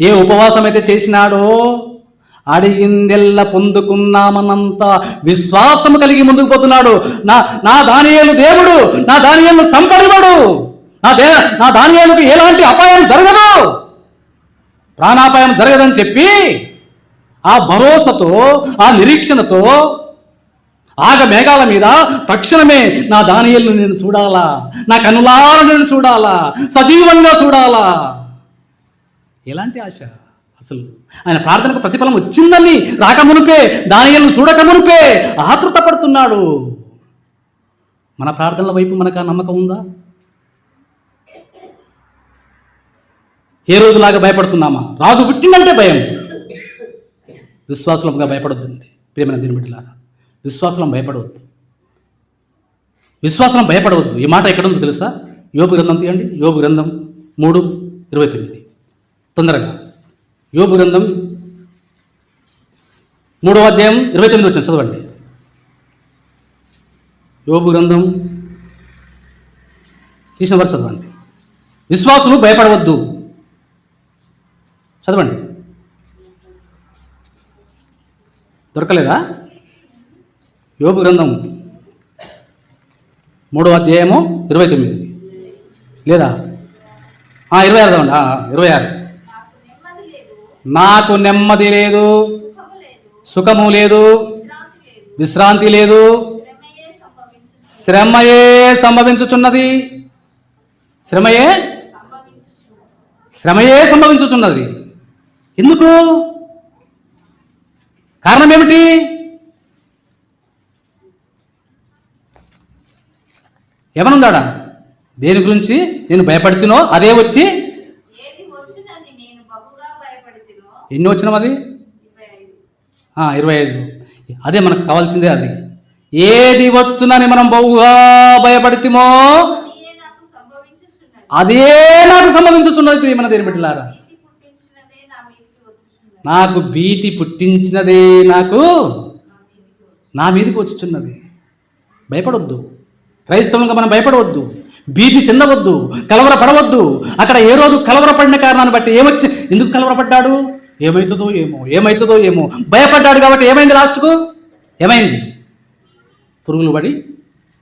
ఏ ఉపవాసం అయితే చేసినాడో, అడిగిందెల్లా పొందుకున్నామన్నంత విశ్వాసము కలిగి ముందుకు పోతున్నాడు. నా దానియేలు దేవుడు, నా దానియేలు చంపనివాడు, నా దానియేలుకు ఎలాంటి అపాయం జరగదు, ప్రాణాపాయం జరగదని చెప్పి ఆ భరోసాతో, ఆ నిరీక్షణతో ఆగ మేఘాల మీద తక్షణమే నా దానియేలును నేను చూడాలా, నా కనులారా నేను చూడాలా, సజీవంగా చూడాలా. ఎలాంటి ఆశ! అసలు ఆయన ప్రార్థనకు ప్రతిఫలం వచ్చిందని రాకమునుపే, దానియేలును చూడకమునుపే ఆతృత పడుతున్నాడు. మన ప్రార్థనల వైపు మనకు ఆ నమ్మకం ఉందా? ఏ రోజులాగా భయపడుతున్నామా? రాజు పుట్టిందంటే భయం. విశ్వాసులంగా భయపడొద్దండి ప్రియమైన దేవుని బిడ్డలారా. విశ్వాసం భయపడవద్దు. ఈ మాట ఎక్కడ ఉందో తెలుసా? యోబు గ్రంథం తీయండి. యోబు గ్రంథం 3:29. తొందరగా యోబు గ్రంథం 3వ అధ్యాయం 29 వచ్చిన చదవండి. యోబు గ్రంథం తీసిన వరకు చదవండి. విశ్వాసులు భయపడవద్దు. చదవండి. దొరకలేదా? యోబు గ్రంథం 3వ అధ్యాయము 29 లేదా 26 చదవండి. 26. నాకు నెమ్మది లేదు, సుఖము లేదు, విశ్రాంతి లేదు, శ్రమయే సంభవించుచున్నది. శ్రమయే సంభవించుచున్నది. ఎందుకు? కారణం ఏమిటి? ఏమనుందాడా? దేని గురించి నేను భయపడుతున్నో అదే వచ్చి ఎన్ని వచ్చినాం? అది 25. అదే మనకు కావాల్సిందే. అది ఏది వచ్చునని మనం బహుగా భయపడుతుమో అదే నాకు సంభవించుతున్నది. ప్రియమైన దేవుని బిడ్డలారా, నాకు భీతి పుట్టించినదే నా మీదకి వచ్చుచున్నది. భయపడొద్దు. క్రైస్తవులుగా మనం భయపడవద్దు, భీతి చెందవద్దు, కలవరపడవద్దు. అక్కడ ఏ రోజు కలవరపడిన కారణాన్ని బట్టి ఎందుకు కలవరపడ్డాడు? ఏమవుతుందో ఏమో భయపడ్డాడు కాబట్టి ఏమైంది? లాస్ట్కు ఏమైంది? పురుగులు పడి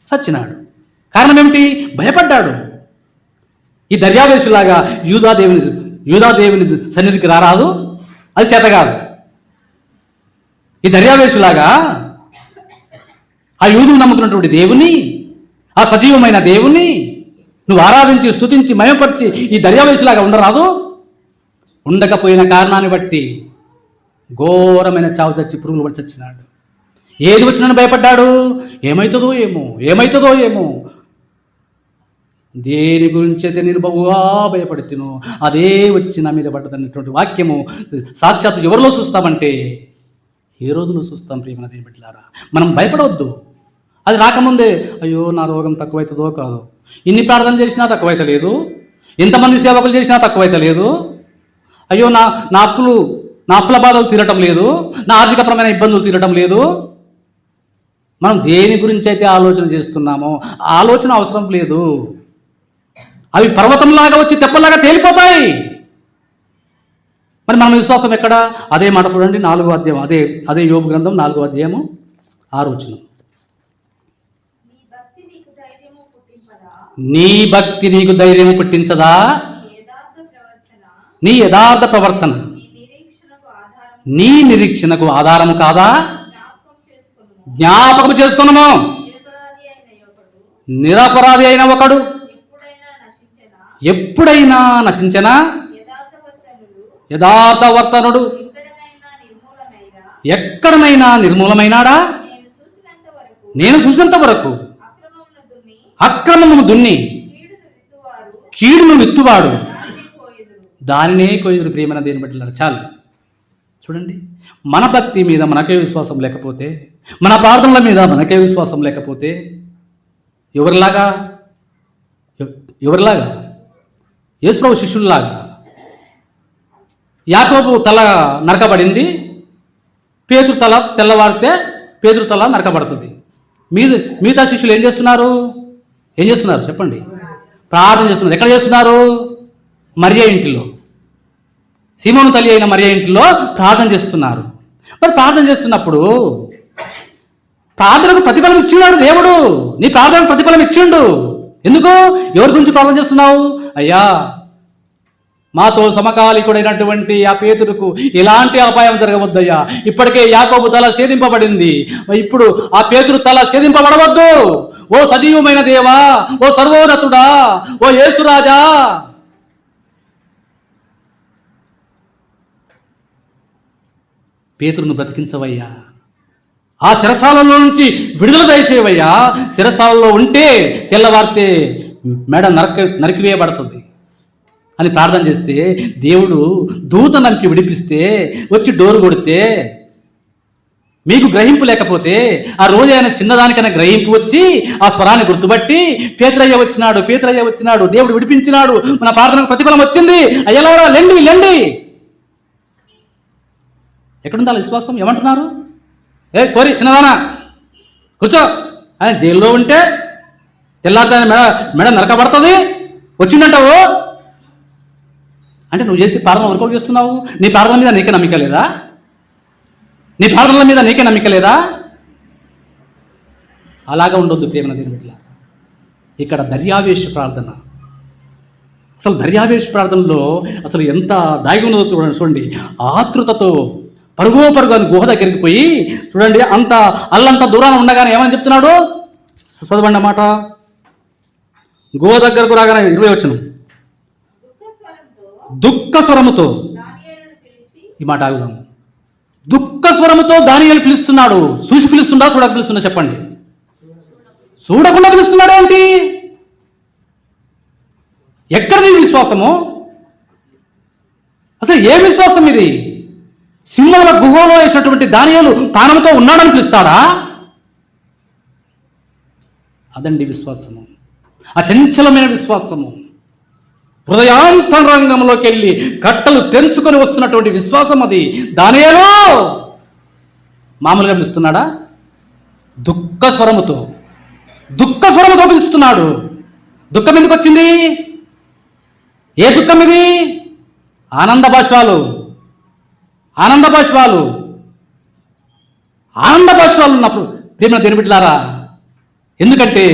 చచ్చినాడు. కారణం ఏమిటి? భయపడ్డాడు. ఈ దర్యావేషులాగా యూదాదేవుని సన్నిధికి రారాదు, అది చేత కాదు. ఈ దర్యావేషులాగా ఆ యూదులు నమ్ముకున్నటువంటి దేవుని, ఆ సజీవమైన దేవుని నువ్వు ఆరాధించి, స్తుతించి, మయపరిచి ఈ దర్యావేషులాగా ఉండరాదు. ఉండకపోయిన కారణాన్ని బట్టి ఘోరమైన చావు చచ్చి పురుగులు పడి చచ్చినాడు. ఏది వచ్చినని భయపడ్డాడు? ఏమవుతుందో ఏమో, ఏమవుతుందో ఏమో. దేని గురించి అయితే నేను బహుగా భయపడుతును అదే వచ్చి నా మీద పడ్డదన్నటువంటి వాక్యము సాక్షాత్తు ఎవరిలో చూస్తామంటే ఏ రోజులో చూస్తాం. ప్రియమైన దేవుని బిడ్డలారా, మనం భయపడవద్దు. అది రాకముందే అయ్యో నా రోగం తక్కువైతుందో కాదు, ఇన్ని ప్రార్థనలు చేసినా తక్కువైతే లేదు, ఎంతమంది సేవకులు చేసినా తక్కువైతే లేదు, అయ్యో నా నా అప్పుల బాధలు తీరటం లేదు, నా ఆర్థికపరమైన ఇబ్బందులు తీరటం లేదు. మనం దేని గురించి అయితే ఆలోచన చేస్తున్నామో ఆలోచన అవసరం లేదు. అవి పర్వతంలాగా వచ్చి తెప్పలాగా తేలిపోతాయి. మరి మన విశ్వాసం ఎక్కడ? అదే మాట చూడండి, 4వ అధ్యాయం, అదే యోబు గ్రంథం 4వ అధ్యాయము 6వ వచనం. నీ భక్తి నీకు ధైర్యం పుట్టించదా? నీ యథార్థ ప్రవర్తన నీ నిరీక్షణకు ఆధారము కాదా? జ్ఞాపకం చేసుకున్నాము. నిరపరాధి అయిన ఒకడు ఎప్పుడైనా నశించనా? యథార్థవర్తనుడు ఎక్కడనైనా నిర్మూలమైనాడా? నేను చూసినంత వరకు అక్రమమును దున్ని కీడును విత్తువాడు దానినే కొయ్యుదురు. ప్రియమైన దేవుని బిడ్డలారా, చాలు చూడండి. మన భక్తి మీద మనకే విశ్వాసం లేకపోతే, మన ప్రార్థనల మీద మనకే విశ్వాసం లేకపోతే ఎవరిలాగా యేసుప్రభు శిష్యుల్లాగా. యాకోబు తల నరకబడింది, పేతురు తల తెల్లవారితే పేతురు తల నరకబడుతుంది. మిగతా శిష్యులు ఏం చేస్తున్నారు చెప్పండి? ప్రార్థన చేస్తున్నారు. ఎక్కడ చేస్తున్నారు? మరియ ఇంటిలో, సీమోను తల్లి అయిన మరియ ఇంటిలో ప్రార్థన చేస్తున్నారు. మరి ప్రార్థన చేస్తున్నప్పుడు ప్రార్థనకు ప్రతిఫలం ఇచ్చినాడు దేవుడు. నీ ప్రార్థనకు ప్రతిఫలం ఇచ్చిండు. ఎందుకు? ఎవరి గురించి ప్రార్థన చేస్తున్నావు? అయ్యా, మాతో సమకాలికుడైనటువంటి ఆ పేతురుకు ఎలాంటి అపాయం జరగవద్దయ్యా. ఇప్పటికే యాకోబు తల ఛేదింపబడింది, ఇప్పుడు ఆ పేతురు తల ఛేదింపబడవద్దు. ఓ సజీవమైన దేవా, ఓ సర్వోన్నతుడా, ఓ యేసురాజా, పేతురును బ్రతికించవయ్యా. ఆ శిరసాలలో నుంచి విడుదల దయచేవయ్యా. శిరసాలలో ఉంటే తెల్లవారితే మెడ నరికివేయబడుతుంది అని ప్రార్థన చేస్తే దేవుడు దూత నరికి విడిపిస్తే వచ్చి డోరు కొడితే మీకు గ్రహింపు లేకపోతే ఆ రోజు ఆయన చిన్నదానికైనా గ్రహింపు వచ్చి ఆ స్వరాన్ని గుర్తుపట్టి పేతురయ్య వచ్చినాడు, దేవుడు విడిపించినాడు, మన ప్రార్థనకు ప్రతిఫలం వచ్చింది, అయ్యలారా లెండి. ఎక్కడుందా విశ్వాసం? ఏమంటున్నారు? కోరి చిన్నదానా కూర్చో. ఆయన జైల్లో ఉంటే తెల్లారితే మెడ నరకబడుతుంది, వచ్చిందంటావు అంటే నువ్వు చేసి ప్రార్థన వర్కౌట్ చేస్తున్నావు. నీ ప్రార్థన మీద నీకే నమ్మిక లేదా? అలాగా ఉండొద్దు ప్రియమైన దేవుని బిడ్డలారా. ఇక్కడ దర్యావేశ ప్రార్థన, అసలు దర్యావేశ ప్రార్థనలో అసలు ఎంత దాగి ఉన్నదో చూడండి. ఆతృతతో పరుగు అని గుహ దగ్గరికి పోయి చూడండి, అల్లంత దూరాన ఉండగానే ఏమని చెప్తున్నాడు? చదవండి మాట. గుహ దగ్గరకు రాగానే 20 వచనం. దుఃఖ స్వరముతో, ఈ మాట ఆగుదాము. దుఃఖ స్వరముతో దానియేలు పిలుస్తున్నాడు. చూసి పిలుస్తుండా, చూడక పిలుస్తుండా? చెప్పండి. చూడకుండా పిలుస్తున్నాడు ఏంటి? ఎక్కడిది విశ్వాసము? అసలు ఏ విశ్వాసం ఇది? సింహముల గుహలో వేసినటువంటి దానియేలు ప్రాణంతో ఉన్నాడని పిలుస్తాడా? అదండి విశ్వాసము, ఆ చంచలమైన విశ్వాసము. హృదయాంతరంగంలోకి వెళ్ళి కట్టలు తెంచుకొని వస్తున్నటువంటి విశ్వాసం అది. దానియేలు మామూలుగా పిలుస్తున్నాడా? దుఃఖ స్వరముతో పిలుస్తున్నాడు. దుఃఖం ఎందుకు వచ్చింది? ఏ దుఃఖం ఇది? ఆనంద బాష్పాలు ఉన్నప్పుడు ప్రేమ దేవుని బిడ్డలారా. ఎందుకంటే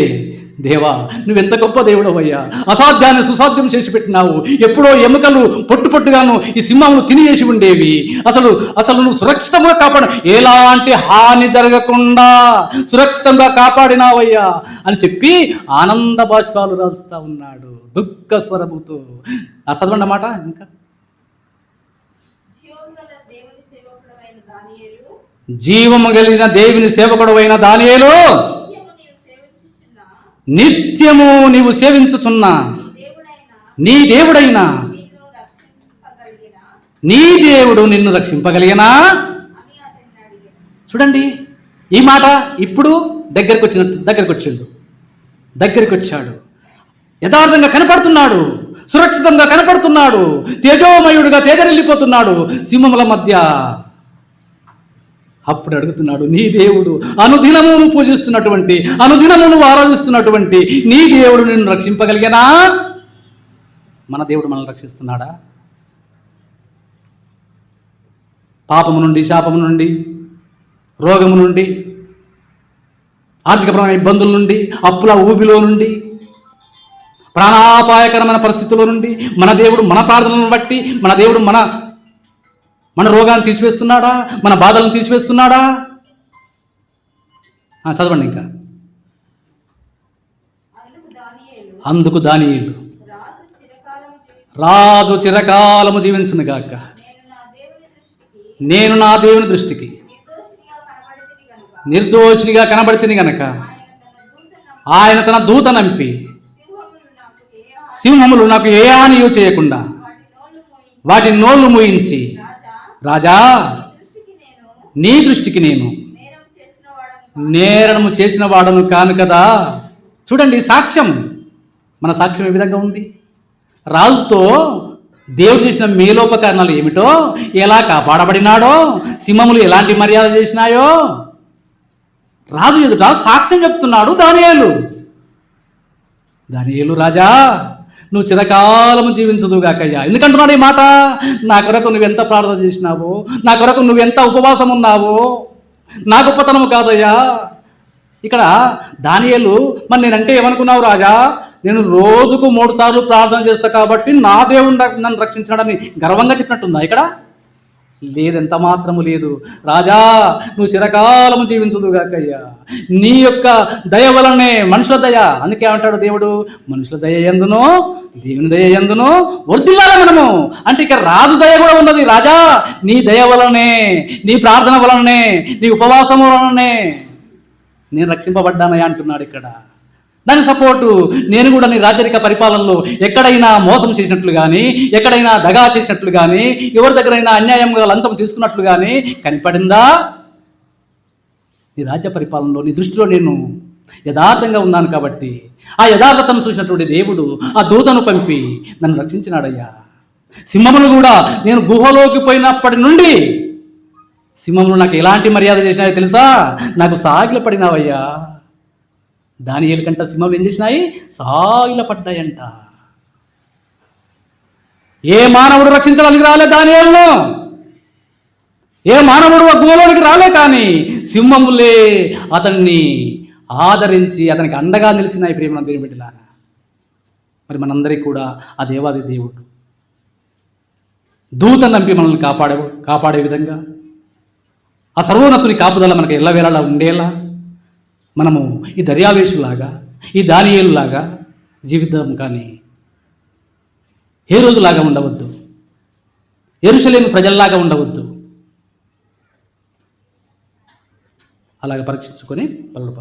దేవా, నువ్వెంత గొప్ప దేవుడవయ్యా, అసాధ్యాన్ని సుసాధ్యం చేసి పెట్టినావు. ఎప్పుడో ఎముకలు పొట్టుగాను ఈ సింహమును తినివేసి ఉండేవి. అసలు నువ్వు సురక్షితంగా ఎలాంటి హాని జరగకుండా సురక్షితంగా కాపాడినావయ్యా అని చెప్పి ఆనంద బాష్పాలు రాస్తా ఉన్నాడు దుఃఖ స్వరముతో. చదవండి అన్నమాట. ఇంకా జీవము కలిగిన దేవుని సేవకుడు అయిన దానియేలు, నిత్యము నీవు సేవించుచున్న నీ దేవుడైనా నీ దేవుడు నిన్ను రక్షింపగలిగినా. చూడండి ఈ మాట ఇప్పుడు దగ్గరికి వచ్చాడు, యథార్థంగా కనపడుతున్నాడు, సురక్షితంగా కనపడుతున్నాడు, తేజోమయుడుగా తేజరిల్లిపోతున్నాడు సింహముల మధ్య. అప్పుడు అడుగుతున్నాడు, నీ దేవుడు అనుదినమును పూజిస్తున్నటువంటి, అనుదినమును ఆరాధిస్తున్నటువంటి నీ దేవుడు నిన్ను రక్షింపగలిగినా? మన దేవుడు మనల్ని రక్షిస్తున్నాడా? పాపము నుండి, శాపము నుండి, రోగము నుండి, ఆర్థికపరమైన ఇబ్బందుల నుండి, అప్పుల ఊబిలో నుండి, ప్రాణాపాయకరమైన పరిస్థితుల్లో నుండి మన దేవుడు మన ప్రార్థనలను బట్టి మన దేవుడు మన రోగాన్ని తీసివేస్తున్నాడా? మన బాధలను తీసివేస్తున్నాడా? చదవండి ఇంకా. అందుకు దానియేలు, రాజు చిరకాలము జీవించును గాక, నేను నా దేవుని దృష్టికి నిర్దోషినిగా కనబడితిని గనక ఆయన తన దూత నంపి సింహములు నాకు ఏ హానియు చేయకుండా వాటి నోళ్లు మూయించి, రాజా నీ దృష్టికి నేను నేరము చేసిన వాడను కాను కదా. చూడండి సాక్ష్యం, మన సాక్ష్యం ఏ విధంగా ఉంది? రాజుతో దేవుడు చేసిన మేలోపకరణాలు ఏమిటో, ఎలా కాపాడబడినాడో, సింహములు ఎలాంటి మర్యాద చేసినాయో రాజు ఎదుట సాక్ష్యం చెప్తున్నాడు దానియేలు, రాజా నువ్వు చిరకాలము జీవించదుగాకయ్యా. ఎందుకంటున్నాడు ఈ మాట? నా కొరకు నువ్వెంత ప్రార్థన చేసినావో, నా కొరకు నువ్వెంత ఉపవాసం ఉన్నావో నా గొప్పతనము కాదయ్యా. ఇక్కడ దానియేలు, మరి నేనంటే ఏమనుకున్నావు రాజా? నేను రోజుకు 3 సార్లు ప్రార్థన చేస్తా కాబట్టి నా దేవుడు నన్ను రక్షించాడని గర్వంగా చెప్పినట్టుందా ఇక్కడ? లేదెంత మాత్రము లేదు. రాజా నువ్వు చిరకాలము జీవించదుగాకయ్యా, నీ యొక్క దయ వలనే, మనుషుల దయ, అందుకే ఏమంటాడు దేవుడు, మనుషుల దయ యందును దేవుని దయ యందును వర్ధిల్లాలి మనము. అంటే ఇక రాజు దయ కూడా ఉన్నది. రాజా నీ దయ వలనే, నీ ప్రార్థన వలనే, నీ ఉపవాసం వలనే నేను రక్షింపబడ్డానయ్యా అంటున్నాడు ఇక్కడ. దాని సపోర్టు నేను కూడా నీ రాజరిక పరిపాలనలో ఎక్కడైనా మోసం చేసినట్లు కానీ, ఎక్కడైనా దగా చేసినట్లు కానీ, ఎవరి దగ్గరైనా అన్యాయంగా లంచం తీసుకున్నట్లు కానీ కనిపడిందా? నీ రాజ్య పరిపాలనలో నీ దృష్టిలో నేను యథార్థంగా ఉన్నాను కాబట్టి ఆ యథార్థతను చూసినటువంటి దేవుడు ఆ దూతను పంపి నన్ను రక్షించినాడయ్యా. సింహములు కూడా నేను గుహలోకి పోయినప్పటి నుండి సింహములు నాకు ఎలాంటి మర్యాద చేసినాయో తెలుసా? నాకు సాగిల పడినావయ్యా. దానియేలు కంట సింహములు ఏం చేసినాయి? సాగిల పడ్డాయంట. ఏ మానవుడు రక్షించడానికి రాలే దానియేలును, ఏ మానవుడు ఆ గుహలోనికి రాలే, కానీ సింహములే అతన్ని ఆదరించి అతనికి అండగా నిలిచినాయి. ప్రేమ దేవుని బిడ్డలారా, మరి మనందరికీ కూడా ఆ దేవాది దేవుడు దూత నంపి మనల్ని కాపాడే విధంగా ఆ సర్వోన్నతుని కాపుదల మనకు ఎల్లవేళలా ఉండేలా మనము ఈ దర్యావేషులాగా, ఈ దానియేలులాగా జీవితం కానీ ఏ రోజులాగా ఉండవద్దు, యెరూషలేము ప్రజల్లాగా ఉండవద్దు. అలాగ పరీక్షించుకొని పలుకు